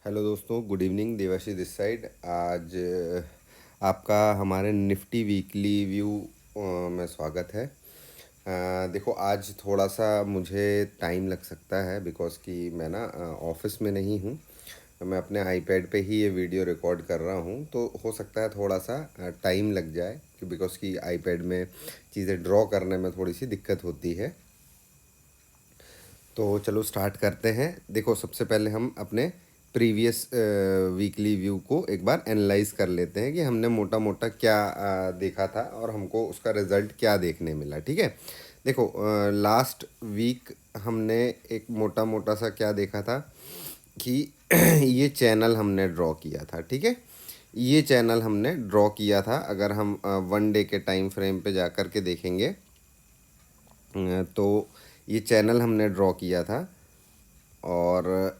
Hello दोस्तों, good evening. Devashish this side. आज आपका हमारे निफ्टी वीकली व्यू में स्वागत है। देखो, आज थोड़ा सा मुझे टाइम लग सकता है बिकॉज़ कि मैं ना ऑफिस में नहीं हूँ। मैं अपने आईपैड पे ही ये वीडियो रिकॉर्ड कर रहा हूँ, तो हो सकता है थोड़ा सा टाइम लग जाए बिकॉज़ कि आईपैड में चीज़ें ड्रॉ करने में थोड़ी सी दिक्कत होती है। तो चलो स्टार्ट करते हैं। देखो, सबसे पहले हम अपने प्रीवियस वीकली व्यू को एक बार एनालाइज कर लेते हैं कि हमने मोटा मोटा क्या देखा था और हमको उसका रिज़ल्ट क्या देखने मिला। ठीक है। देखो, लास्ट वीक हमने एक मोटा मोटा सा क्या देखा था कि ये चैनल हमने ड्रॉ किया था। ठीक है। ये चैनल हमने ड्रॉ किया था। अगर हम 1 डे के टाइम फ्रेम पे जा कर के देखेंगे तो ये चैनल हमने ड्रॉ किया था और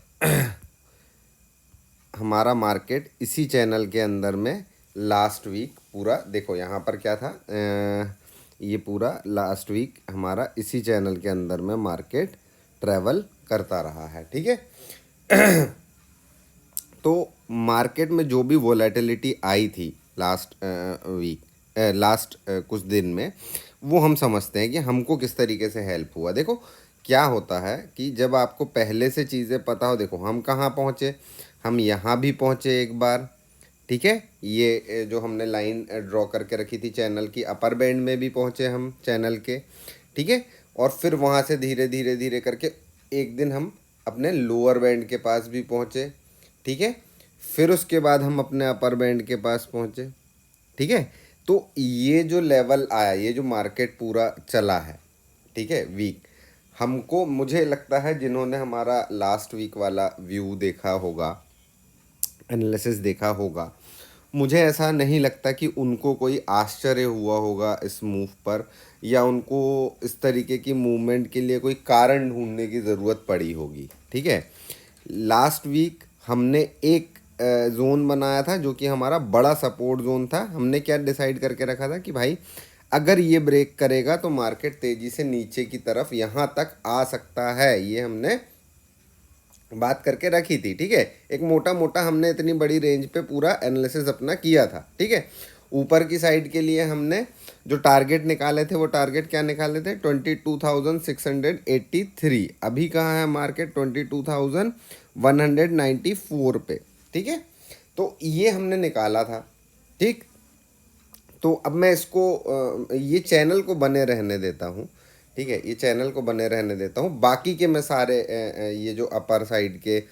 हमारा मार्केट इसी चैनल के अंदर में लास्ट वीक पूरा, देखो यहाँ पर क्या था, ये पूरा लास्ट वीक हमारा इसी चैनल के अंदर में मार्केट ट्रैवल करता रहा है। ठीक है। तो मार्केट में जो भी वोलेटिलिटी आई थी लास्ट वीक, लास्ट कुछ दिन में, वो हम समझते हैं कि हमको किस तरीके से हेल्प हुआ। देखो, क्या होता है कि जब आपको पहले से चीज़ें पता हो, देखो हम कहाँ पहुँचे, हम यहाँ भी पहुँचे एक बार। ठीक है। ये जो हमने लाइन ड्रॉ करके रखी थी चैनल की, अपर बैंड में भी पहुँचे हम चैनल के। ठीक है। और फिर वहाँ से धीरे धीरे धीरे करके एक दिन हम अपने लोअर बैंड के पास भी पहुँचे। ठीक है। फिर उसके बाद हम अपने अपर बैंड के पास पहुँचे। ठीक है। तो ये जो लेवल आया, ये जो मार्केट पूरा चला है, ठीक है, वीक, हमको, मुझे लगता है जिन्होंने हमारा लास्ट वीक वाला व्यू देखा होगा, एनालिसिस देखा होगा, मुझे ऐसा नहीं लगता कि उनको कोई आश्चर्य हुआ होगा इस मूव पर, या उनको इस तरीके की मूवमेंट के लिए कोई कारण ढूंढने की ज़रूरत पड़ी होगी। ठीक है। लास्ट वीक हमने एक जोन बनाया था जो कि हमारा बड़ा सपोर्ट जोन था। हमने क्या डिसाइड करके रखा था कि भाई, अगर ये ब्रेक करेगा तो मार्केट तेज़ी से नीचे की तरफ यहाँ तक आ सकता है, ये हमने बात करके रखी थी। ठीक है। एक मोटा मोटा हमने इतनी बड़ी रेंज पे पूरा एनालिसिस अपना किया था। ठीक है। ऊपर की साइड के लिए हमने जो टारगेट निकाले थे, वो टारगेट क्या निकाले थे, 22,683। अभी कहाँ है मार्केट, 22,194 पे। ठीक है। तो ये हमने निकाला था। ठीक। तो अब मैं इसको ये चैनल को बने रहने देता हूँ। ठीक है। ये चैनल को बने रहने देता हूँ। बाकी के मैं सारे ये जो अपर साइड के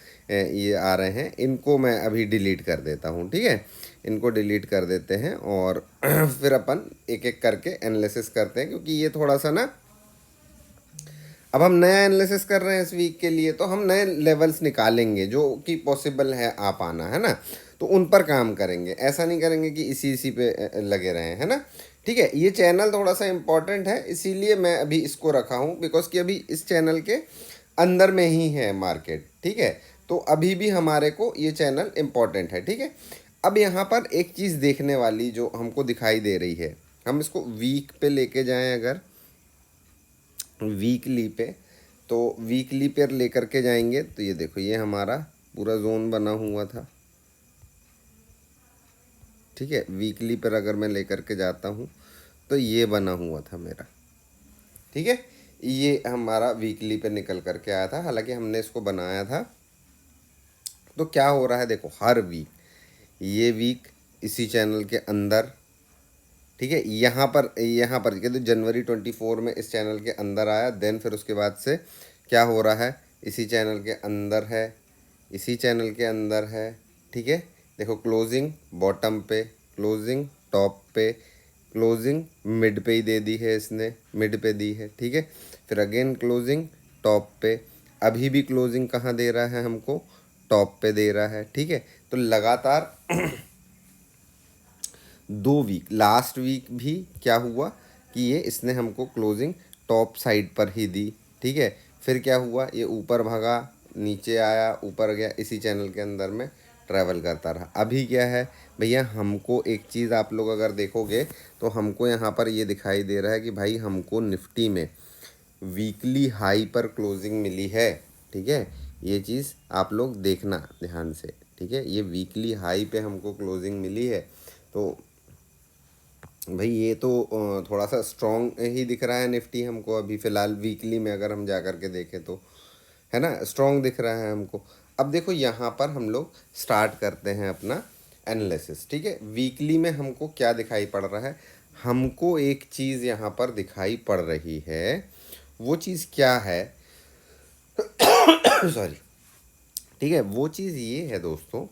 ये आ रहे हैं, इनको मैं अभी डिलीट कर देता हूँ। ठीक है। इनको डिलीट कर देते हैं और फिर अपन एक एक करके एनालिसिस करते हैं, क्योंकि ये थोड़ा सा ना, अब हम नया एनालिसिस कर रहे हैं इस वीक के लिए, तो हम नए लेवल्स निकालेंगे जो कि पॉसिबल है आ पाना, है ना। तो उन पर काम करेंगे, ऐसा नहीं करेंगे कि इसी इसी पे लगे रहें, है ना। ठीक है। ये चैनल थोड़ा सा इम्पॉर्टेंट है, इसीलिए मैं अभी इसको रखा हूँ, बिकॉज कि अभी इस चैनल के अंदर में ही है मार्केट। ठीक है। तो अभी भी हमारे को ये चैनल इम्पॉर्टेंट है। ठीक है। अब यहाँ पर एक चीज़ देखने वाली जो हमको दिखाई दे रही है, हम इसको वीक पे लेके जाएं, अगर वीकली पे, तो वीकली पर लेकर के जाएंगे तो ये देखो, ये हमारा पूरा जोन बना हुआ था। ठीक है। वीकली पर अगर मैं लेकर के जाता हूँ तो ये बना हुआ था मेरा। ठीक है। ये हमारा वीकली पे निकल करके आया था, हालांकि हमने इसको बनाया था। तो क्या हो रहा है, देखो, हर वीक, ये वीक इसी चैनल के अंदर। ठीक है। यहाँ पर क्या, तो जनवरी 24 में इस चैनल के अंदर आया, देन फिर उसके बाद से क्या हो रहा है, इसी चैनल के अंदर है, इसी चैनल के अंदर है। ठीक है। देखो, क्लोजिंग बॉटम पे, क्लोजिंग टॉप पे, क्लोजिंग मिड पे ही दे दी है इसने, मिड पे दी है। ठीक है। फिर अगेन क्लोजिंग टॉप पे, अभी भी क्लोजिंग कहाँ दे रहा है हमको, टॉप पे दे रहा है। ठीक है। तो लगातार 2 वीक, लास्ट वीक भी क्या हुआ कि ये इसने हमको क्लोजिंग टॉप साइड पर ही दी। ठीक है। फिर क्या हुआ, ये ऊपर भागा, नीचे आया, ऊपर गया, इसी चैनल के अंदर में ट्रैवल करता रहा। अभी क्या है भैया, हमको एक चीज़ आप लोग अगर देखोगे तो हमको यहाँ पर ये दिखाई दे रहा है कि भाई हमको निफ्टी में वीकली हाई पर क्लोजिंग मिली है। ठीक है। ये चीज़ आप लोग देखना ध्यान से। ठीक है, ये वीकली हाई पे हमको क्लोजिंग मिली है। तो भाई ये तो थोड़ा सा स्ट्रॉन्ग ही दिख रहा है निफ्टी हमको अभी फ़िलहाल वीकली में, अगर हम जा कर के देखें तो, है ना, स्ट्रॉन्ग दिख रहा है हमको। अब देखो यहाँ पर हम लोग स्टार्ट करते हैं अपना एनालिसिस। ठीक है, वीकली में हमको क्या दिखाई पड़ रहा है, हमको एक चीज़ यहाँ पर दिखाई पड़ रही है। वो चीज़ क्या है सॉरी, ठीक है, वो चीज़ ये है दोस्तों,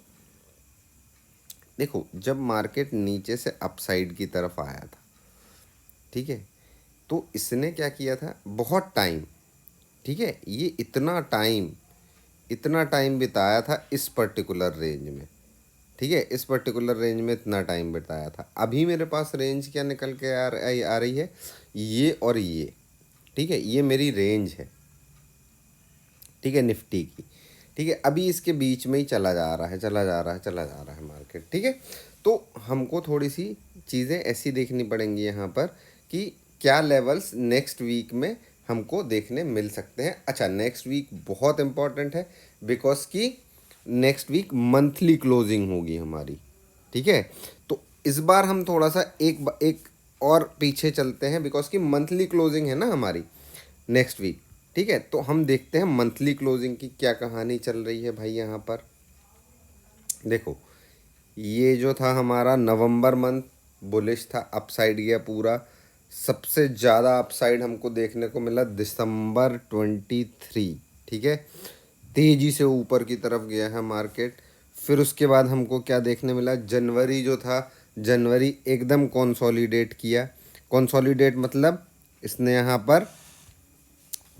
देखो जब मार्केट नीचे से अपसाइड की तरफ आया था, ठीक है, तो इसने क्या किया था, बहुत टाइम, ठीक है, ये इतना टाइम बिताया था इस पर्टिकुलर रेंज में। ठीक है, इस पर्टिकुलर रेंज में इतना टाइम बिताया था। अभी मेरे पास रेंज क्या निकल के आ रही है, ये और ये। ठीक है, ये मेरी रेंज है, ठीक है, निफ्टी की। ठीक है, अभी इसके बीच में ही चला जा रहा है, चला जा रहा है मार्केट। ठीक है, तो हमको थोड़ी सी चीज़ें ऐसी देखनी पड़ेंगी यहाँ पर कि क्या लेवल्स नेक्स्ट वीक में हमको देखने मिल सकते हैं। अच्छा, नेक्स्ट वीक बहुत इम्पॉर्टेंट है, बिकॉज कि नेक्स्ट वीक मंथली क्लोजिंग होगी हमारी। ठीक है, तो इस बार हम थोड़ा सा एक और पीछे चलते हैं, बिकॉज कि मंथली क्लोजिंग है ना हमारी नेक्स्ट वीक। ठीक है, तो हम देखते हैं मंथली क्लोजिंग की क्या कहानी चल रही है भाई। यहाँ पर देखो, ये जो था हमारा नवंबर मंथ बुलिश था, अपसाइड गया पूरा। सबसे ज़्यादा अपसाइड हमको देखने को मिला दिसंबर 23। ठीक है, तेज़ी से ऊपर की तरफ गया है मार्केट। फिर उसके बाद हमको क्या देखने मिला, जनवरी जो था, जनवरी एकदम कंसोलिडेट किया। कंसोलिडेट मतलब इसने यहाँ पर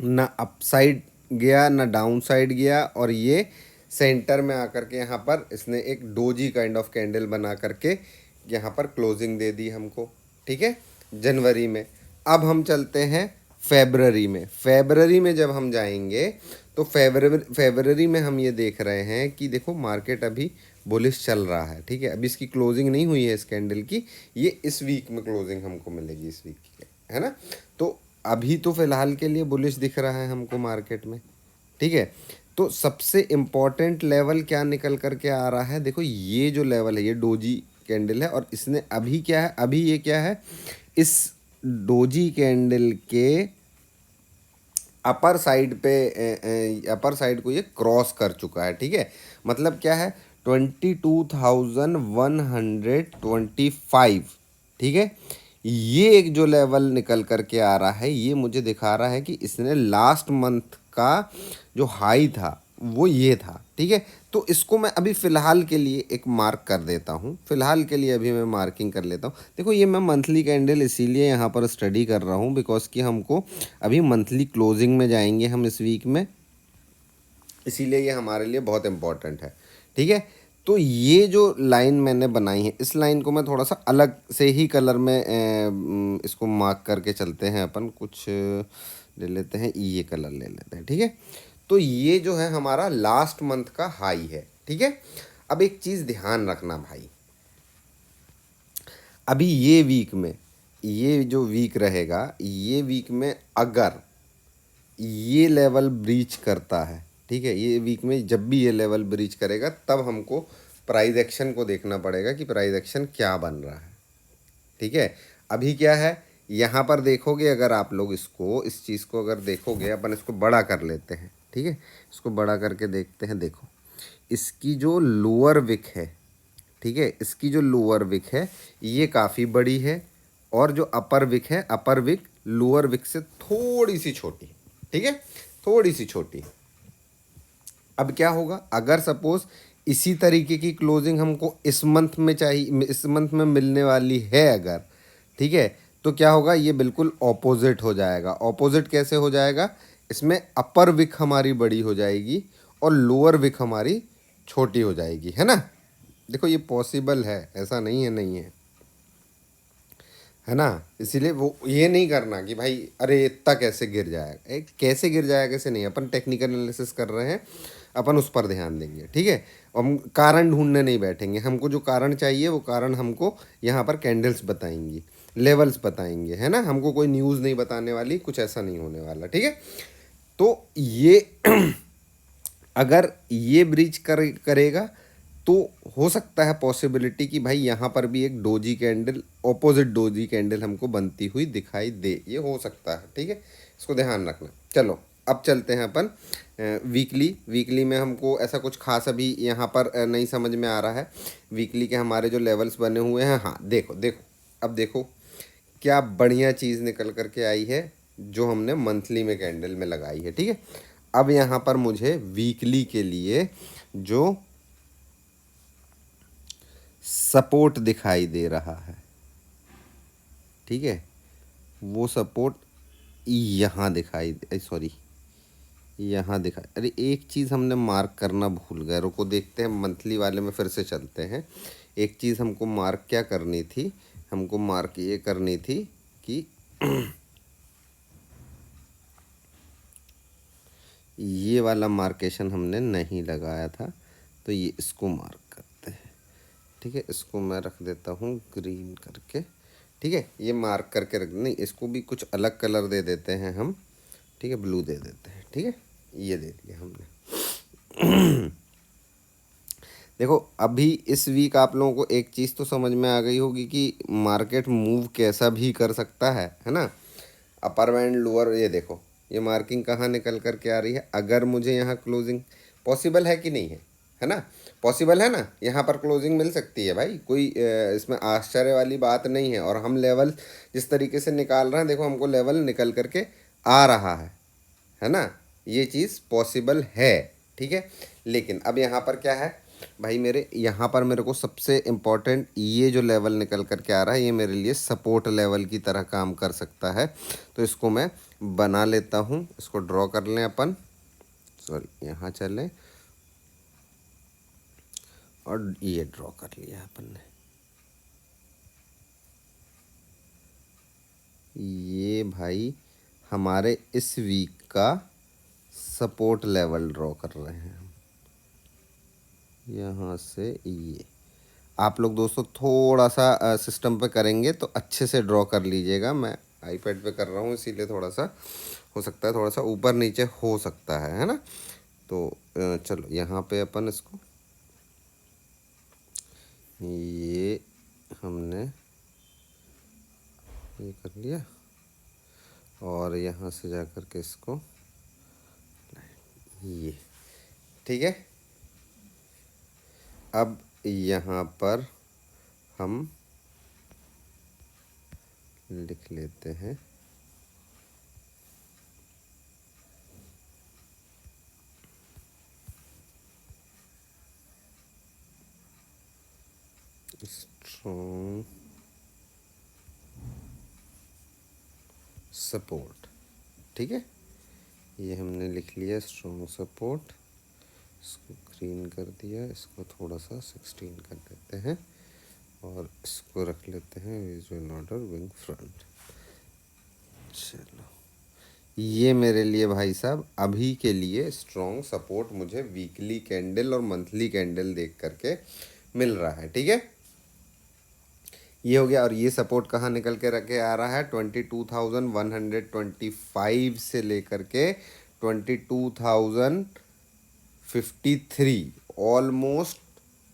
ना अपसाइड गया ना डाउन साइड गया, और ये सेंटर में आकर के यहाँ पर इसने एक डोजी काइंड ऑफ कैंडल बना करके यहाँ पर क्लोजिंग दे दी हमको। ठीक है, जनवरी में। अब हम चलते हैं फेबररी में। फेबररी में जब हम जाएंगे तो फेबररी में हम ये देख रहे हैं कि देखो मार्केट अभी बुलिश चल रहा है। ठीक है, अभी इसकी क्लोजिंग नहीं हुई है इस कैंडल की, ये इस वीक में क्लोजिंग हमको मिलेगी, इस वीक की, है ना। तो अभी तो फिलहाल के लिए बुलिश दिख रहा है हमको मार्केट में। ठीक है, तो सबसे इम्पॉर्टेंट लेवल क्या निकल करके आ रहा है, देखो ये जो लेवल है, ये डोजी कैंडल है, और इसने अभी क्या है, अभी ये क्या है, इस डोजी कैंडल के अपर साइड पे, अपर साइड को ये क्रॉस कर चुका है। ठीक है, मतलब क्या है, 22,125। ठीक है, ये एक जो लेवल निकल करके आ रहा है, ये मुझे दिखा रहा है कि इसने लास्ट मंथ का जो हाई था वो ये था। ठीक है, तो इसको मैं अभी फ़िलहाल के लिए एक मार्क कर देता हूँ, फ़िलहाल के लिए अभी मैं मार्किंग कर लेता हूँ। देखो ये मैं मंथली कैंडल इसीलिए यहाँ पर स्टडी कर रहा हूँ, बिकॉज कि हमको अभी मंथली क्लोजिंग में जाएंगे हम इस वीक में, इसीलिए ये हमारे लिए बहुत इम्पोर्टेंट है। ठीक है, तो ये जो लाइन मैंने बनाई है, इस लाइन को मैं थोड़ा सा अलग से ही कलर में इसको मार्क करके चलते हैं अपन, कुछ ले लेते हैं, ये कलर ले लेते हैं। ठीक है, तो ये जो है हमारा लास्ट मंथ का हाई है। ठीक है, अब एक चीज़ ध्यान रखना भाई, अभी ये वीक में, ये जो वीक रहेगा, ये वीक में अगर ये लेवल ब्रीच करता है, ठीक है, ये वीक में जब भी ये लेवल ब्रीच करेगा, तब हमको प्राइस एक्शन को देखना पड़ेगा कि प्राइस एक्शन क्या बन रहा है। ठीक है, अभी क्या है, यहाँ पर देखोगे अगर आप लोग इसको, इस चीज़ को अगर देखोगे, अपन इसको बड़ा कर लेते हैं। ठीक है, इसको बड़ा करके देखते हैं। देखो इसकी जो लोअर विक है, ठीक है, इसकी जो लोअर विक है ये काफ़ी बड़ी है, और जो अपर विक है, अपर विक लोअर विक से थोड़ी सी छोटी है। ठीक है, थोड़ी सी छोटी। अब क्या होगा, अगर सपोज इसी तरीके की क्लोजिंग हमको इस मंथ में चाहिए, इस मंथ में मिलने वाली है अगर, ठीक है, तो क्या होगा, ये बिल्कुल ऑपोजिट हो जाएगा। ऑपोजिट कैसे हो जाएगा, इसमें अपर विक हमारी बड़ी हो जाएगी और लोअर विक हमारी छोटी हो जाएगी, है ना। देखो ये पॉसिबल है, ऐसा नहीं है, नहीं है ना। इसीलिए वो ये नहीं करना कि भाई अरे इतना कैसे गिर जाएगा, कैसे गिर जाएगा कैसे नहीं, अपन टेक्निकल एनालिसिस कर रहे हैं, अपन उस पर ध्यान देंगे। ठीक है, हम कारण ढूंढने नहीं बैठेंगे, हमको जो कारण चाहिए वो कारण हमको यहाँ पर कैंडल्स बताएंगी, लेवल्स बताएंगे, है ना। हमको कोई न्यूज़ नहीं बताने वाली, कुछ ऐसा नहीं होने वाला। ठीक है, तो ये अगर ये ब्रीच करेगा तो हो सकता है पॉसिबिलिटी कि भाई यहाँ पर भी एक doji candle, opposite doji candle हमको बनती हुई दिखाई दे, ये हो सकता है। ठीक है, इसको ध्यान रखना। चलो अब चलते हैं अपन वीकली। वीकली में हमको ऐसा कुछ खास अभी यहाँ पर नहीं समझ में आ रहा है। वीकली के हमारे जो लेवल्स बने हुए हैं, हाँ देखो देखो, अब देखो क्या बढ़िया चीज़ निकल करके आई है जो हमने मंथली में कैंडल में लगाई है। ठीक है, अब यहाँ पर मुझे वीकली के लिए जो सपोर्ट दिखाई दे रहा है, ठीक है, वो सपोर्ट यहाँ दिखाई, सॉरी यहाँ दिखाई, अरे एक चीज़ हमने मार्क करना भूल गए, रुको देखते हैं मंथली वाले में फिर से चलते हैं। एक चीज़ हमको मार्क क्या करनी थी, हमको मार्क ये करनी थी कि ये वाला मार्केशन हमने नहीं लगाया था, तो ये इसको मार्क करते हैं। ठीक है, इसको मैं रख देता हूँ ग्रीन करके। ठीक है, ये मार्क करके रख, नहीं इसको भी कुछ अलग कलर दे देते हैं हम। ठीक है, ब्लू दे देते हैं। ठीक है, ये दे दिया हमने। देखो अभी इस वीक आप लोगों को एक चीज़ तो समझ में आ गई होगी कि मार्केट मूव कैसा भी कर सकता है ना। अपर एंड लोअर, ये देखो ये मार्किंग कहाँ निकल कर के आ रही है। अगर मुझे यहाँ क्लोजिंग पॉसिबल है कि नहीं है ना, पॉसिबल है ना, यहाँ पर क्लोजिंग मिल सकती है भाई, कोई इसमें आश्चर्य वाली बात नहीं है। और हम लेवल जिस तरीके से निकाल रहे हैं, देखो हमको लेवल निकल करके आ रहा है ना, ये चीज़ पॉसिबल है। ठीक है, लेकिन अब यहाँ पर क्या है भाई, मेरे यहाँ पर मेरे को सबसे इम्पोर्टेंट ये जो लेवल निकल कर के आ रहा है, ये मेरे लिए सपोर्ट लेवल की तरह काम कर सकता है। तो इसको मैं बना लेता हूँ, इसको ड्रॉ कर लें अपन, सॉरी यहाँ चलें, और ये ड्रॉ कर लिया अपन ने। ये भाई हमारे इस वीक का सपोर्ट लेवल ड्रॉ कर रहे हैं हम, यहाँ से ये। आप लोग दोस्तों थोड़ा सा सिस्टम पे करेंगे तो अच्छे से ड्रॉ कर लीजिएगा। मैं आईपैड पे कर रहा हूँ इसीलिए थोड़ा सा हो सकता है, थोड़ा सा ऊपर नीचे हो सकता है ना। तो चलो यहाँ पे अपन इसको, ये हमने ये कर लिया, और यहाँ से जा कर के इसको ये, ठीक है। अब यहाँ पर हम लिख लेते हैं स्ट्रॉन्ग सपोर्ट। ठीक है, ये हमने लिख लिया स्ट्रॉन्ग सपोर्ट, इसको ग्रीन कर दिया, इसको थोड़ा सा 16 कर देते हैं, और इसको रख लेते हैं विजुअल ऑर्डर विंग फ्रंट। चलो ये मेरे लिए भाई साहब अभी के लिए स्ट्रॉन्ग सपोर्ट मुझे वीकली कैंडल और मंथली कैंडल देख करके मिल रहा है। ठीक है, ये हो गया। और ये सपोर्ट कहाँ निकल के रखे आ रहा है, 22,125 से लेकर के 22,053, ऑलमोस्ट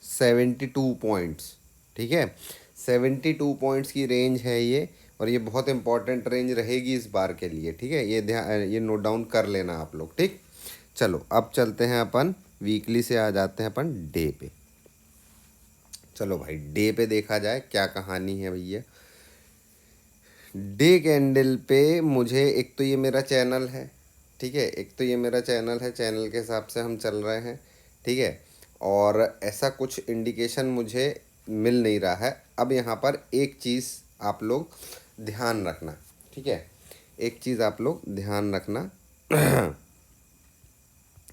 72 पॉइंट्स। ठीक है, 72 पॉइंट्स की रेंज है ये, और ये बहुत इंपॉर्टेंट रेंज रहेगी इस बार के लिए। ठीक है, ये ध्यान, ये नोट डाउन कर लेना आप लोग। ठीक, चलो अब चलते हैं अपन वीकली से, आ जाते हैं अपन डे पे। चलो भाई डे पे देखा जाए क्या कहानी है भैया। डे कैंडल पे मुझे, एक तो ये मेरा चैनल है, ठीक है, एक तो ये मेरा चैनल है, चैनल के हिसाब से हम चल रहे हैं। ठीक है, और ऐसा कुछ इंडिकेशन मुझे मिल नहीं रहा है। अब यहाँ पर एक चीज़ आप लोग ध्यान रखना, ठीक है, एक चीज़ आप लोग ध्यान रखना।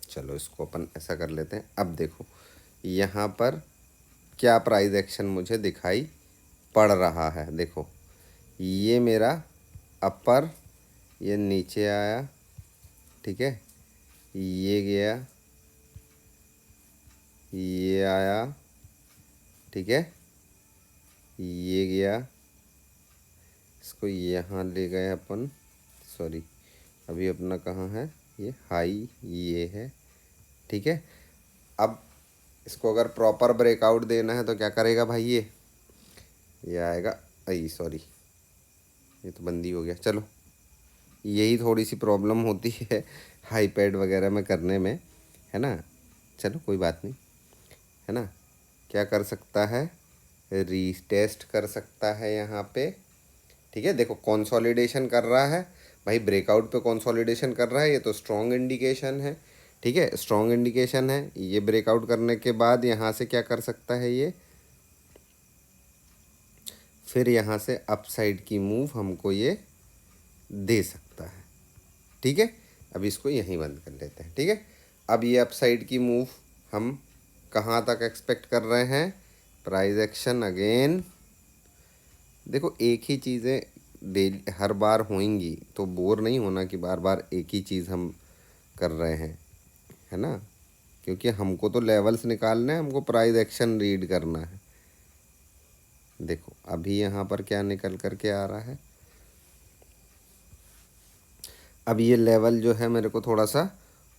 चलो इसको अपन ऐसा कर लेते हैं। अब देखो यहाँ पर क्या प्राइस एक्शन मुझे दिखाई पड़ रहा है। देखो ये मेरा अपर, ये नीचे आया, ठीक है, ये गया, ये आया, ठीक है, ये गया, इसको यहाँ ले गए अपन, सॉरी अभी अपना कहाँ है, ये हाई ये है। ठीक है, अब इसको अगर प्रॉपर ब्रेकआउट देना है तो क्या करेगा भाई, ये आएगा, आई सॉरी, ये तो बंदी हो गया। चलो, यही थोड़ी सी प्रॉब्लम होती है आईपैड वगैरह में करने में, है ना। चलो कोई बात नहीं, है ना। क्या कर सकता है, रीटेस्ट कर सकता है यहाँ पे। ठीक है, देखो कंसोलिडेशन कर रहा है भाई, ब्रेकआउट पे कंसोलिडेशन कर रहा है, ये तो स्ट्रॉन्ग इंडिकेशन है। ठीक है, स्ट्रॉन्ग इंडिकेशन है। ये ब्रेकआउट करने के बाद यहाँ से क्या कर सकता है, ये फिर यहाँ से अपसाइड की मूव हमको ये दे सकता है। ठीक है, अब इसको यहीं बंद कर लेते हैं। ठीक है, अब ये अपसाइड की मूव हम कहाँ तक एक्सपेक्ट कर रहे हैं, प्राइस एक्शन अगेन। देखो एक ही चीज़ें डेली हर बार होंगी तो बोर नहीं होना कि बार बार एक ही चीज़ हम कर रहे हैं, है ना। क्योंकि हमको तो लेवल्स निकालने हैं, हमको प्राइस एक्शन रीड करना है। देखो अभी यहाँ पर क्या निकल कर के आ रहा है, अब ये लेवल जो है मेरे को थोड़ा सा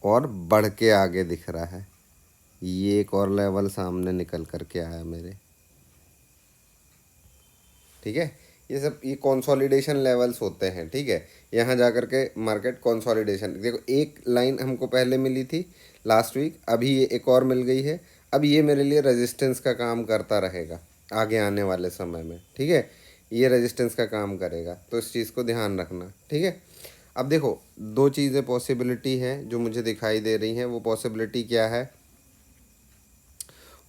और बढ़ के आगे दिख रहा है, ये एक और लेवल सामने निकल कर के आया मेरे। ठीक है, ये सब ये कंसोलिडेशन लेवल्स होते हैं। ठीक है, यहाँ जा कर के मार्केट कंसोलिडेशन, देखो एक लाइन हमको पहले मिली थी लास्ट वीक, अभी ये एक और मिल गई है। अब ये मेरे लिए रेजिस्टेंस का काम करता रहेगा आगे आने वाले समय में। ठीक है, ये रेजिस्टेंस का काम करेगा, तो इस चीज़ को ध्यान रखना। ठीक है, अब देखो दो चीज़ें पॉसिबिलिटी है जो मुझे दिखाई दे रही हैं। वो पॉसिबिलिटी क्या है,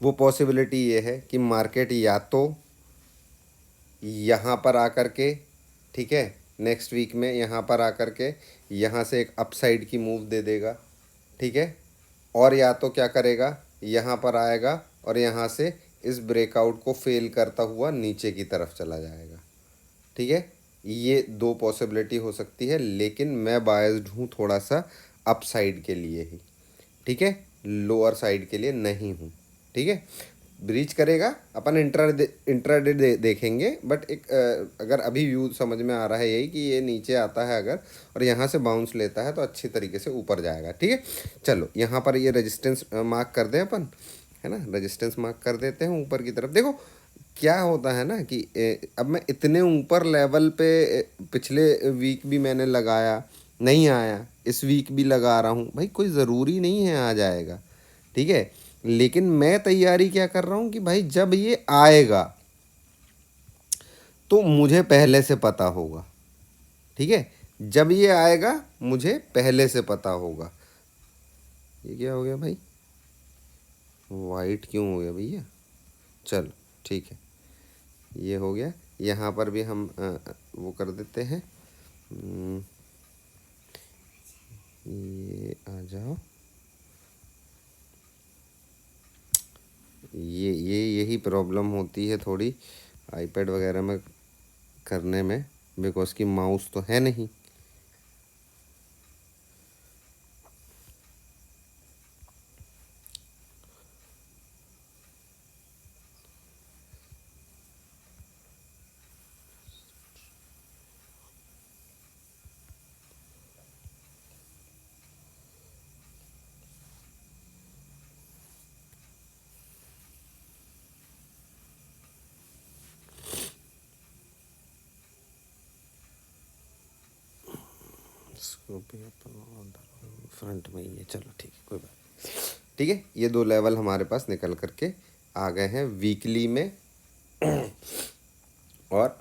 वो पॉसिबिलिटी ये है कि मार्केट या तो यहाँ पर आकर के, ठीक है, नेक्स्ट वीक में यहाँ पर आकर के यहाँ से एक अपसाइड की मूव दे देगा। ठीक है, और या तो क्या करेगा, यहाँ पर आएगा और यहाँ से इस ब्रेकआउट को फेल करता हुआ नीचे की तरफ चला जाएगा। ठीक है, ये दो पॉसिबिलिटी हो सकती है, लेकिन मैं बायस्ड हूँ थोड़ा सा अपसाइड के लिए ही। ठीक है, लोअर साइड के लिए नहीं हूँ। ठीक है, ब्रीच करेगा अपन इंट्राडे देखेंगे, बट एक अगर अभी व्यू समझ में आ रहा है यही कि ये नीचे आता है अगर और यहाँ से बाउंस लेता है तो अच्छी तरीके से ऊपर जाएगा। ठीक है, चलो यहाँ पर ये रेजिस्टेंस मार्क कर दें अपन, है ना, रेजिस्टेंस मार्क कर देते हैं ऊपर की तरफ। देखो क्या होता है ना कि अब मैं इतने ऊपर लेवल पे पिछले वीक भी मैंने लगाया, नहीं आया, इस वीक भी लगा रहा हूँ भाई, कोई ज़रूरी नहीं है आ जाएगा। ठीक है, लेकिन मैं तैयारी क्या कर रहा हूँ कि भाई जब ये आएगा तो मुझे पहले से पता होगा। ठीक है, जब ये आएगा मुझे पहले से पता होगा। ये क्या हो गया भाई, वाइट क्यों हो गया भैया, चलो ठीक है, ये हो गया। यहाँ पर भी हम वो कर देते हैं, ये आ जाओ, ये यही प्रॉब्लम होती है थोड़ी आईपैड वगैरह में करने में, बिकॉज की माउस तो है नहीं। इसको भी अपन फ्रंट में ही है, चलो ठीक है कोई बात। ठीक है, ये दो लेवल हमारे पास निकल करके आ गए हैं वीकली में और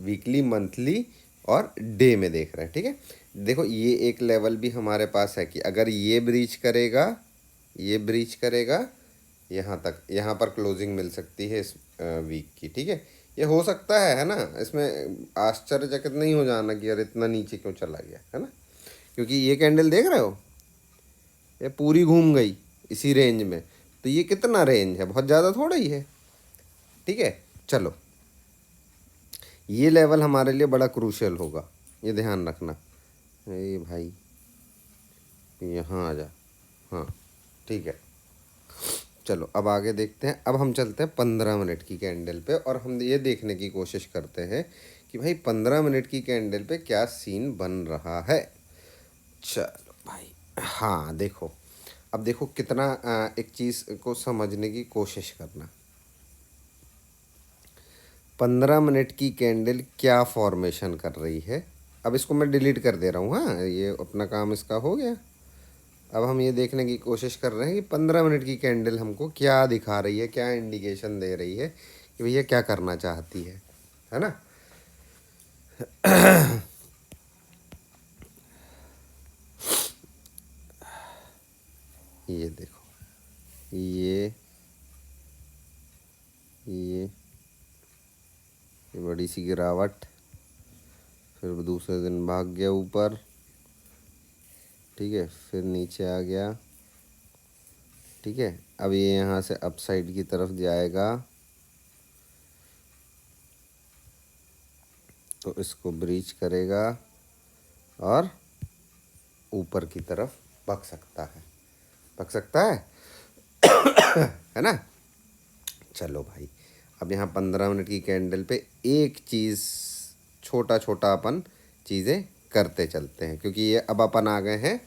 वीकली, मंथली और डे में देख रहे हैं। ठीक है, देखो ये एक लेवल भी हमारे पास है कि अगर ये ब्रीच करेगा, ये ब्रीच करेगा यहाँ तक, यहाँ पर क्लोजिंग मिल सकती है इस वीक की। ठीक है, ये हो सकता है ना, इसमें आश्चर्यचकित नहीं हो जाना कि यार इतना नीचे क्यों चला गया, है ना। क्योंकि ये कैंडल देख रहे हो, ये पूरी घूम गई इसी रेंज में, तो ये कितना रेंज है, बहुत ज़्यादा थोड़ा ही है। ठीक है, चलो ये लेवल हमारे लिए बड़ा क्रूशियल होगा, ये ध्यान रखना। ये भाई यहाँ आ जा, हाँ ठीक है। चलो अब आगे देखते हैं, अब हम चलते हैं 15 मिनट की कैंडल पे और हम ये देखने की कोशिश करते हैं कि भाई 15 मिनट की कैंडल पे क्या सीन बन रहा है। चलो भाई, हाँ देखो अब देखो कितना एक चीज़ को समझने की कोशिश करना। 15 मिनट की कैंडल क्या फॉर्मेशन कर रही है। अब इसको मैं डिलीट कर दे रहा हूँ, हाँ ये अपना काम इसका हो गया। अब हम ये देखने की कोशिश कर रहे हैं कि 15 मिनट की कैंडल हमको क्या दिखा रही है, क्या इंडिकेशन दे रही है कि भैया क्या करना चाहती है ना। ये देखो, ये ये बड़ी सी गिरावट, फिर दूसरे दिन भाग गया ऊपर, ठीक है, फिर नीचे आ गया, ठीक है। अब ये यहाँ से अप साइड की तरफ जाएगा तो इसको ब्रीच करेगा और ऊपर की तरफ भग सकता है, भग सकता है ना। चलो भाई, अब यहाँ 15 मिनट की कैंडल पे एक चीज़, छोटा छोटा अपन चीज़ें करते चलते हैं, क्योंकि ये अब अपन आ गए हैं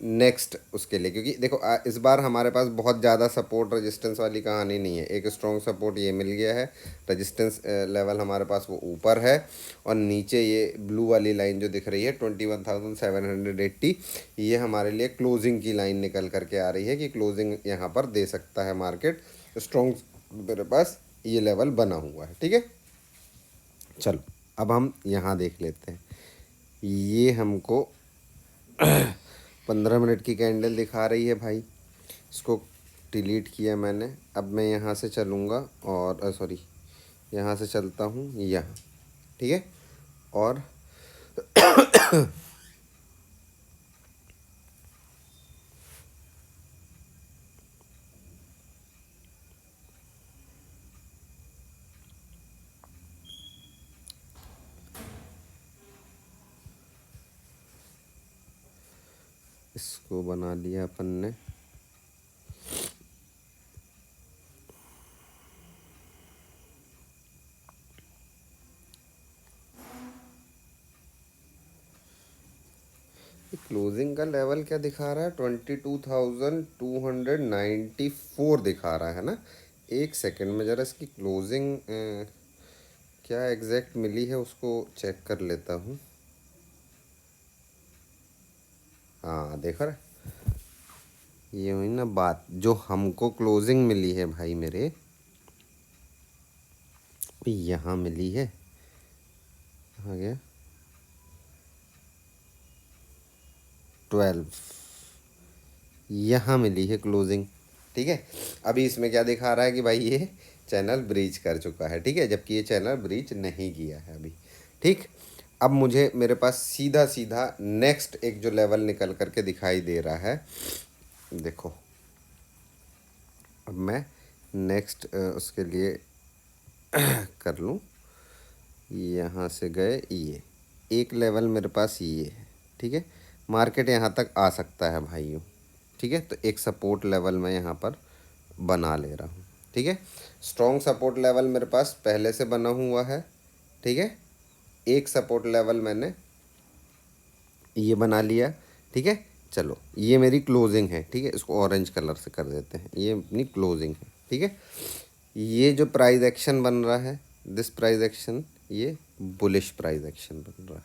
नेक्स्ट उसके लिए। क्योंकि देखो इस बार हमारे पास बहुत ज़्यादा सपोर्ट रेजिस्टेंस वाली कहानी नहीं है। एक स्ट्रॉन्ग सपोर्ट ये मिल गया है, रेजिस्टेंस लेवल हमारे पास वो ऊपर है, और नीचे ये ब्लू वाली लाइन जो दिख रही है 21,780, ये हमारे लिए क्लोजिंग की लाइन निकल करके आ रही है कि क्लोजिंग यहाँ पर दे सकता है मार्केट। स्ट्रॉन्ग मेरे पास ये लेवल बना हुआ है, ठीक है। चलो अब हम यहाँ देख लेते हैं। ये हमको 15 मिनट की कैंडल दिखा रही है भाई। इसको डिलीट किया मैंने। अब मैं यहाँ से चलूँगा और सॉरी, यहाँ से चलता हूँ यहाँ, ठीक है। और इसको बना लिया अपन ने। क्लोजिंग का लेवल क्या दिखा रहा है, 22,294 दिखा रहा है ना। एक सेकंड में ज़रा इसकी क्लोजिंग क्या एग्जैक्ट मिली है उसको चेक कर लेता हूँ। हाँ देखा रहा, ये हुई ना बात, जो हमको क्लोजिंग मिली है भाई मेरे, यहाँ मिली है, आ गया 12, यहाँ मिली है क्लोजिंग, ठीक है। अभी इसमें क्या दिखा रहा है कि भाई ये चैनल ब्रीच कर चुका है, ठीक है, जबकि ये चैनल ब्रीच नहीं किया है अभी, ठीक। अब मुझे मेरे पास सीधा सीधा नेक्स्ट एक जो लेवल निकल करके दिखाई दे रहा है, देखो। अब मैं नेक्स्ट उसके लिए कर लूँ, यहाँ से गए, ये एक लेवल मेरे पास ये है, ठीक है। मार्केट यहाँ तक आ सकता है भाइयों, ठीक है। तो एक सपोर्ट लेवल मैं यहाँ पर बना ले रहा हूँ, ठीक है। स्ट्रॉन्ग सपोर्ट लेवल मेरे पास पहले से बना हुआ है, ठीक है। एक सपोर्ट लेवल मैंने ये बना लिया, ठीक है। चलो ये मेरी क्लोजिंग है, ठीक है, इसको ऑरेंज कलर से कर देते हैं, ये अपनी क्लोजिंग है, ठीक है। ये जो प्राइस एक्शन बन रहा है, दिस प्राइस एक्शन, ये बुलिश प्राइस एक्शन बन रहा है,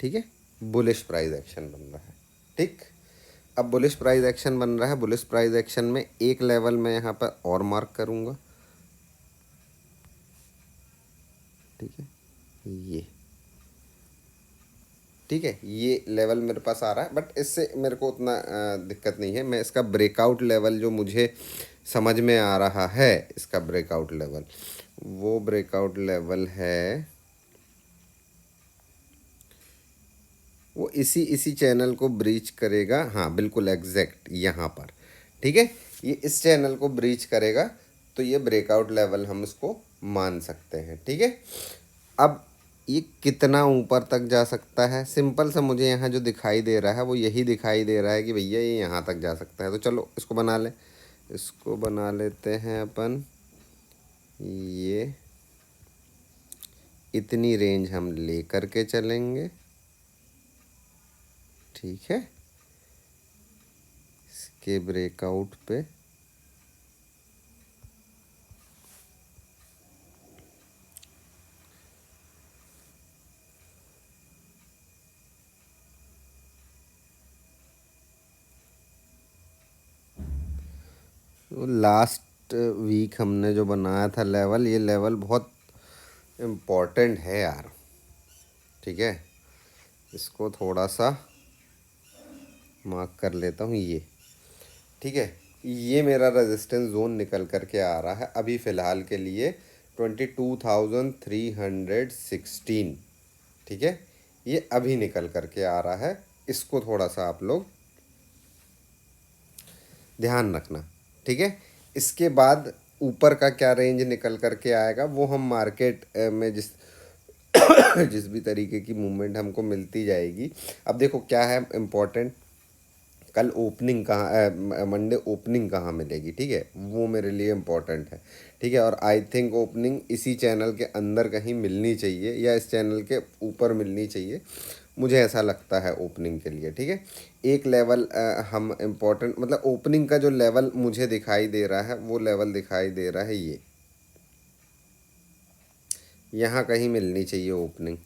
ठीक है। बुलिश प्राइस एक्शन बन रहा है, ठीक। अब बुलिश प्राइस एक्शन बन रहा है, बुलिश प्राइस एक्शन में एक लेवल मैं यहाँ पर और मार्क करूँगा, ठीक है, ये, ठीक है। ये लेवल मेरे पास आ रहा है, बट इससे मेरे को उतना दिक्कत नहीं है। मैं इसका ब्रेकआउट लेवल जो मुझे समझ में आ रहा है, इसका ब्रेकआउट लेवल, वो ब्रेकआउट लेवल है, वो इसी इसी चैनल को ब्रीच करेगा, हाँ बिल्कुल एग्जैक्ट यहाँ पर, ठीक है। ये इस चैनल को ब्रीच करेगा तो ये ब्रेकआउट लेवल हम इसको मान सकते हैं, ठीक है। अब ये कितना ऊपर तक जा सकता है, सिंपल सा मुझे यहाँ जो दिखाई दे रहा है वो यही दिखाई दे रहा है कि भैया ये यहाँ तक जा सकता है। तो चलो इसको बना लें, इसको बना लेते हैं अपन, ये इतनी रेंज हम ले करके चलेंगे, ठीक है। के ब्रेकआउट पे लास्ट वीक हमने जो बनाया था लेवल, ये लेवल बहुत इम्पोर्टेंट है यार। ठीक है, इसको थोड़ा सा मार्क कर लेता हूँ ये। ठीक है, ये मेरा रेजिस्टेंस जोन निकल कर के आ रहा है अभी फ़िलहाल के लिए 22,316। ठीक है, ये अभी निकल कर के आ रहा है, इसको थोड़ा सा आप लोग ध्यान रखना। ठीक है, इसके बाद ऊपर का क्या रेंज निकल कर के आएगा वो हम मार्केट में जिस जिस भी तरीके की मूवमेंट हमको मिलती जाएगी। अब देखो क्या है इम्पोर्टेंट, कल ओपनिंग कहाँ, मंडे ओपनिंग कहाँ मिलेगी। ठीक है, वो मेरे लिए इम्पोर्टेंट है। ठीक है, और आई थिंक ओपनिंग इसी चैनल के अंदर कहीं मिलनी चाहिए या इस चैनल के ऊपर मिलनी चाहिए, मुझे ऐसा लगता है ओपनिंग के लिए। ठीक है, एक लेवल हम इम्पोर्टेंट, मतलब ओपनिंग का जो लेवल मुझे दिखाई दे रहा है वो लेवल दिखाई दे रहा है ये, यहाँ कहीं मिलनी चाहिए ओपनिंग,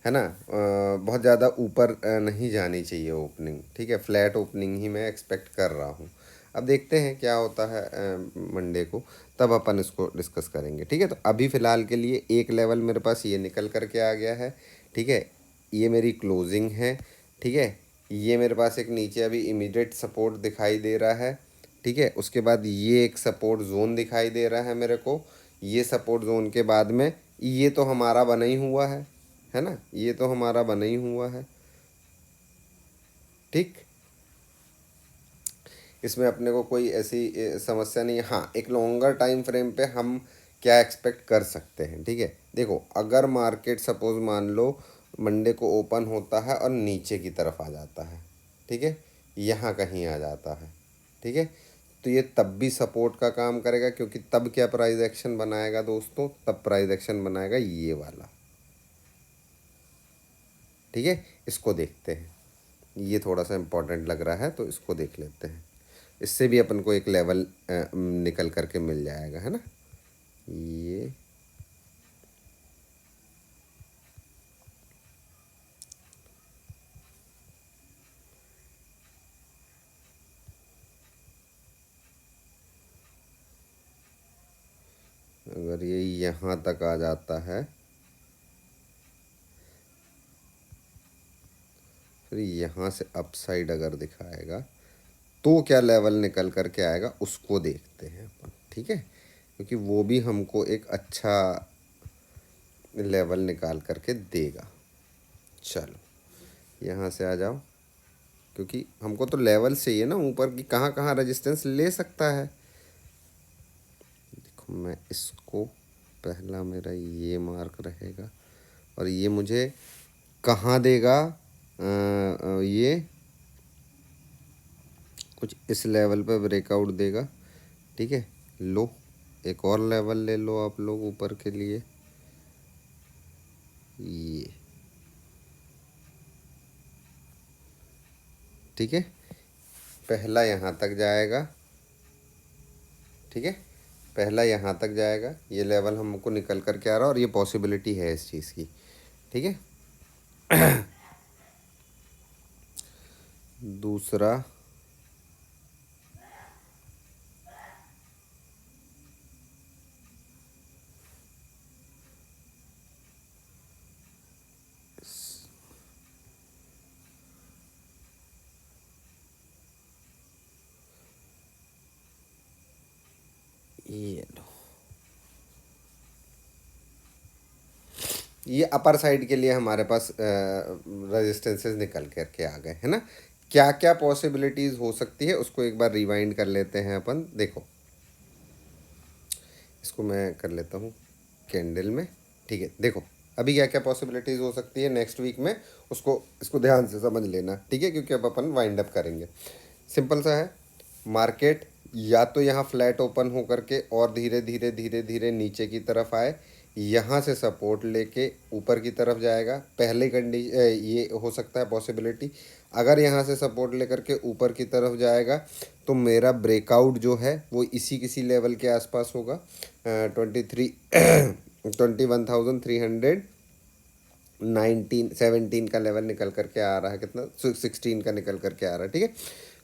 है ना। बहुत ज़्यादा ऊपर नहीं जानी चाहिए ओपनिंग। ठीक है, फ्लैट ओपनिंग ही मैं एक्सपेक्ट कर रहा हूँ। अब देखते हैं क्या होता है मंडे को, तब अपन इसको डिस्कस करेंगे। ठीक है, तो अभी फ़िलहाल के लिए एक लेवल मेरे पास ये निकल कर के आ गया है। ठीक है, ये मेरी क्लोजिंग है। ठीक है, ये मेरे पास एक नीचे अभी इमीडिएट सपोर्ट दिखाई दे रहा है। ठीक है, उसके बाद ये एक सपोर्ट जोन दिखाई दे रहा है मेरे को। ये सपोर्ट जोन के बाद में ये तो हमारा बना ही हुआ है ना, ये तो हमारा बना ही हुआ है। ठीक, इसमें अपने को कोई ऐसी समस्या नहीं है। हाँ, एक लॉन्गर टाइम फ्रेम पे हम क्या एक्सपेक्ट कर सकते हैं। ठीक है, देखो अगर मार्केट सपोज मान लो मंडे को ओपन होता है और नीचे की तरफ आ जाता है, ठीक है, यहाँ कहीं आ जाता है, ठीक है, तो ये तब भी सपोर्ट का काम करेगा, क्योंकि तब क्या प्राइस एक्शन बनाएगा दोस्तों, तब प्राइस एक्शन बनाएगा ये वाला। ठीक है, इसको देखते हैं, ये थोड़ा सा इम्पोर्टेंट लग रहा है तो इसको देख लेते हैं। इससे भी अपन को एक लेवल निकल करके मिल जाएगा, है ना। ये अगर ये यहाँ तक आ जाता है, फिर यहाँ से अपसाइड अगर दिखाएगा तो क्या लेवल निकल करके आएगा उसको देखते हैं अपन। ठीक है, क्योंकि वो भी हमको एक अच्छा लेवल निकाल करके देगा। चलो यहाँ से आ जाओ, क्योंकि हमको तो लेवल चाहिए ना ऊपर की, कहाँ कहाँ रेजिस्टेंस ले सकता है। देखो मैं इसको, पहला मेरा ये मार्क रहेगा और ये मुझे कहाँ देगा, ये कुछ इस लेवल पे ब्रेकआउट देगा। ठीक है, लो एक और लेवल ले लो आप लोग ऊपर के लिए, ये ठीक है, पहला यहाँ तक जाएगा। ठीक है, पहला यहाँ तक जाएगा, ये लेवल हमको निकल कर के आ रहा है और ये पॉसिबिलिटी है इस चीज़ की। ठीक है, दूसरा ये लो, ये अपर साइड के लिए हमारे पास रेजिस्टेंसेस निकल कर के आ गए, है ना। क्या क्या पॉसिबिलिटीज़ हो सकती है उसको एक बार रिवाइंड कर लेते हैं अपन। देखो इसको मैं कर लेता हूँ कैंडल में। ठीक है, देखो अभी क्या क्या पॉसिबिलिटीज़ हो सकती है नेक्स्ट वीक में, उसको इसको ध्यान से समझ लेना। ठीक है, क्योंकि अब अपन वाइंड अप करेंगे। सिंपल सा है, मार्केट या तो यहाँ फ्लैट ओपन हो करके और धीरे धीरे धीरे धीरे नीचे की तरफ आए, यहाँ से सपोर्ट लेके ऊपर की तरफ जाएगा। पहले ये हो सकता है पॉसिबिलिटी। अगर यहाँ से सपोर्ट लेकर के ऊपर की तरफ जाएगा तो मेरा ब्रेकआउट जो है वो इसी किसी लेवल के आसपास होगा। 23 21,300 17 का लेवल निकल करके आ रहा है, कितना 16 का निकल करके आ रहा है, ठीक है।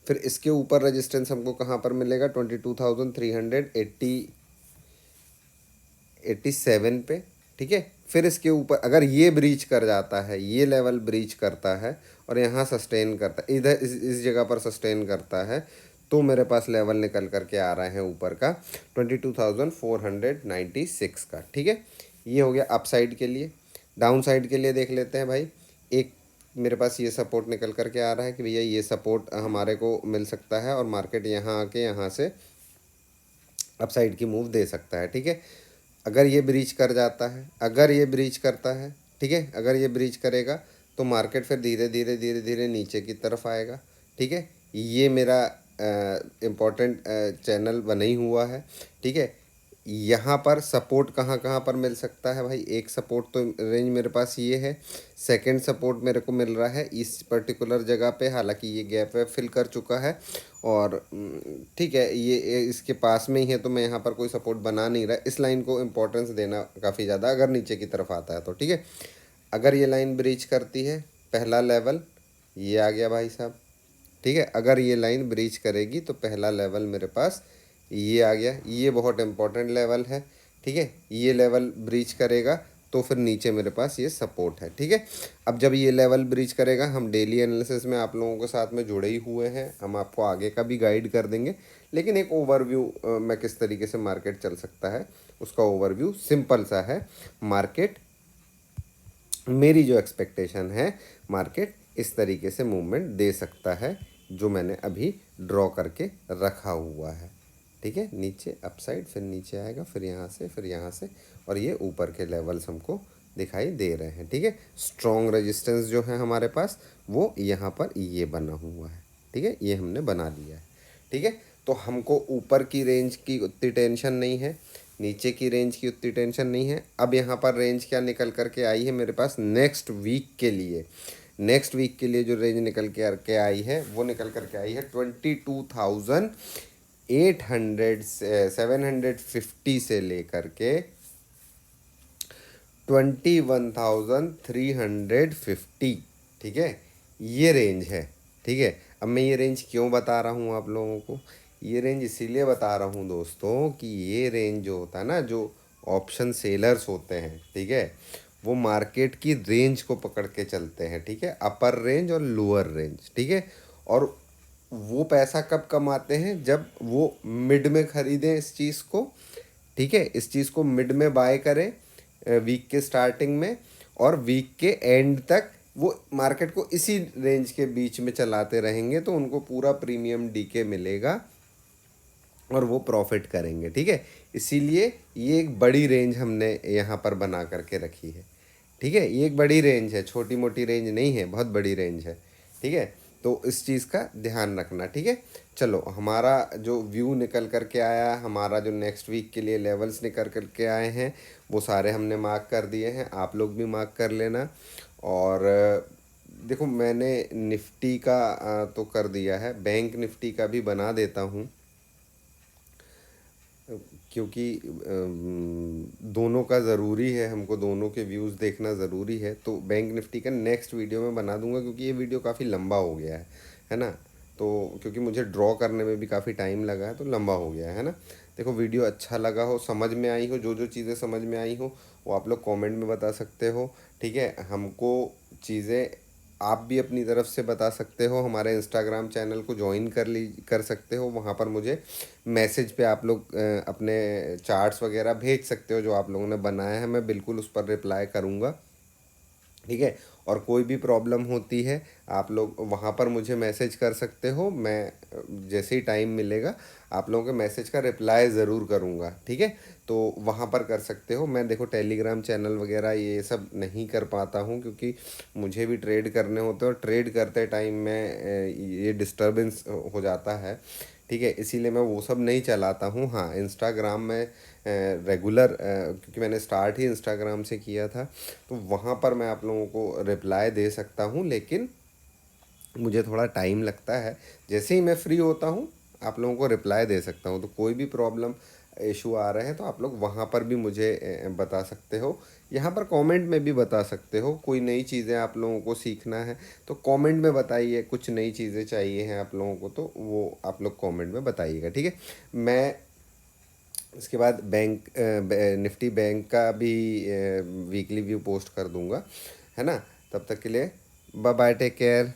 फिर इसके ऊपर रेजिस्टेंस हमको कहाँ पर मिलेगा, 22,387 पे, ठीक है। फिर इसके ऊपर अगर ये ब्रीच कर जाता है, ये लेवल ब्रीच करता है और यहाँ सस्टेन करता है, इधर इस जगह पर सस्टेन करता है, तो मेरे पास लेवल निकल करके आ रहे हैं ऊपर का 22,496 का, ठीक है। ये हो गया अप साइड के लिए। डाउन साइड के लिए देख लेते हैं भाई। एक मेरे पास ये सपोर्ट निकल करके आ रहा है कि भैया ये सपोर्ट हमारे को मिल सकता है और मार्केट यहाँ आके यहाँ से अप साइड की मूव दे सकता है, ठीक है। अगर ये ब्रीच कर जाता है, अगर ये ब्रीच करता है, ठीक है, अगर ये ब्रीच करेगा तो मार्केट फिर धीरे धीरे धीरे धीरे नीचे की तरफ आएगा, ठीक है। ये मेरा इम्पोर्टेंट चैनल बना ही हुआ है, ठीक है। यहाँ पर सपोर्ट कहाँ कहाँ पर मिल सकता है भाई, एक सपोर्ट तो रेंज मेरे पास ये है। सेकंड सपोर्ट मेरे को मिल रहा है इस पर्टिकुलर जगह पे, हालांकि ये गैप वेप फिल कर चुका है और ठीक है, ये इसके पास में ही है, तो मैं यहाँ पर कोई सपोर्ट बना नहीं रहा। इस लाइन को इम्पोर्टेंस देना काफ़ी ज़्यादा, अगर नीचे की तरफ आता है तो, ठीक है। अगर ये लाइन ब्रीच करती है, पहला लेवल ये आ गया भाई साहब, ठीक है। अगर ये लाइन ब्रीच करेगी तो पहला लेवल मेरे पास ये आ गया, ये बहुत इंपॉर्टेंट लेवल है, ठीक है। ये लेवल ब्रीच करेगा तो फिर नीचे मेरे पास ये सपोर्ट है, ठीक है। अब जब ये लेवल ब्रीच करेगा, हम डेली एनालिसिस में आप लोगों के साथ में जुड़े ही हुए हैं, हम आपको आगे का भी गाइड कर देंगे, लेकिन एक ओवरव्यू में किस तरीके से मार्केट चल सकता है उसका ओवरव्यू सिंपल सा है। मार्केट, मेरी जो एक्सपेक्टेशन है, मार्केट इस तरीके से मूवमेंट दे सकता है जो मैंने अभी ड्रॉ करके रखा हुआ है, ठीक है। नीचे अपसाइड, फिर नीचे आएगा, फिर यहाँ से, फिर यहाँ से, और ये ऊपर के लेवल्स हमको दिखाई दे रहे हैं, ठीक है। स्ट्रॉन्ग रेजिस्टेंस जो है हमारे पास वो यहाँ पर ये बना हुआ है, ठीक है, ये हमने बना लिया है, ठीक है। तो हमको ऊपर की रेंज की उतनी टेंशन नहीं है, नीचे की रेंज की उतनी टेंशन नहीं है। अब यहाँ पर रेंज क्या निकल करके आई है मेरे पास नेक्स्ट वीक के लिए, नेक्स्ट वीक के लिए जो रेंज निकल के आई है वो निकल करके आई है 22,800 750 से लेकर के 21,350, ठीक है, ये रेंज है, ठीक है। अब मैं ये रेंज क्यों बता रहा हूँ आप लोगों को, ये रेंज इसीलिए बता रहा हूँ दोस्तों कि ये रेंज जो होता है ना, जो ऑप्शन सेलर्स होते हैं, ठीक है, वो मार्केट की रेंज को पकड़ के चलते हैं, ठीक है, अपर रेंज और लोअर रेंज, ठीक है। और वो पैसा कब कमाते हैं, जब वो मिड में खरीदें इस चीज़ को, ठीक है, इस चीज़ को मिड में बाय करें वीक के स्टार्टिंग में, और वीक के एंड तक वो मार्केट को इसी रेंज के बीच में चलाते रहेंगे, तो उनको पूरा प्रीमियम डीके मिलेगा और वो प्रॉफिट करेंगे, ठीक है। इसीलिए ये एक बड़ी रेंज हमने यहाँ पर बना करके रखी है, ठीक है। ये एक बड़ी रेंज है, छोटी मोटी रेंज नहीं है, बहुत बड़ी रेंज है, ठीक है। तो इस चीज़ का ध्यान रखना, ठीक है। चलो, हमारा जो व्यू निकल करके आया, हमारा जो नेक्स्ट वीक के लिए लेवल्स निकल करके आए हैं वो सारे हमने मार्क कर दिए हैं, आप लोग भी मार्क कर लेना। और देखो, मैंने निफ्टी का तो कर दिया है, बैंक निफ्टी का भी बना देता हूँ, क्योंकि दोनों का ज़रूरी है, हमको दोनों के व्यूज़ देखना ज़रूरी है। तो बैंक निफ्टी का नेक्स्ट वीडियो में बना दूंगा, क्योंकि ये वीडियो काफ़ी लंबा हो गया है ना। तो क्योंकि मुझे ड्रॉ करने में भी काफ़ी टाइम लगा है, तो लंबा हो गया है ना। देखो, वीडियो अच्छा लगा हो, समझ में आई हो, जो जो चीज़ें समझ में आई हो वो आप लोग कमेंट में बता सकते हो, ठीक है। हमको चीज़ें आप भी अपनी तरफ से बता सकते हो, हमारे इंस्टाग्राम चैनल को ज्वाइन कर सकते हो, वहाँ पर मुझे मैसेज पे आप लोग अपने चार्ट्स वगैरह भेज सकते हो जो आप लोगों ने बनाया है, मैं बिल्कुल उस पर रिप्लाई करूँगा, ठीक है। और कोई भी प्रॉब्लम होती है आप लोग वहाँ पर मुझे मैसेज कर सकते हो, मैं जैसे ही टाइम मिलेगा आप लोगों के मैसेज का रिप्लाई ज़रूर करूँगा, ठीक है। तो वहाँ पर कर सकते हो। मैं देखो टेलीग्राम चैनल वगैरह ये सब नहीं कर पाता हूँ, क्योंकि मुझे भी ट्रेड करने होते हैं और ट्रेड करते टाइम में ये डिस्टरबेंस हो जाता है, ठीक है, इसीलिए मैं वो सब नहीं चलाता हूँ। हाँ, इंस्टाग्राम में रेगुलर, क्योंकि मैंने स्टार्ट ही इंस्टाग्राम से किया था, तो वहाँ पर मैं आप लोगों को रिप्लाई दे सकता हूँ, लेकिन मुझे थोड़ा टाइम लगता है। जैसे ही मैं फ्री होता हूँ आप लोगों को रिप्लाई दे सकता हूँ। तो कोई भी प्रॉब्लम इशू आ रहे हैं तो आप लोग वहाँ पर भी मुझे बता सकते हो, यहाँ पर कमेंट में भी बता सकते हो। कोई नई चीज़ें आप लोगों को सीखना है तो कमेंट में बताइए, कुछ नई चीज़ें चाहिए हैं आप लोगों को तो वो आप लोग कमेंट में बताइएगा, ठीक है। मैं इसके बाद निफ्टी बैंक का भी वीकली व्यू पोस्ट कर दूंगा, है ना। तब तक के लिए बाय बाय, टेक केयर।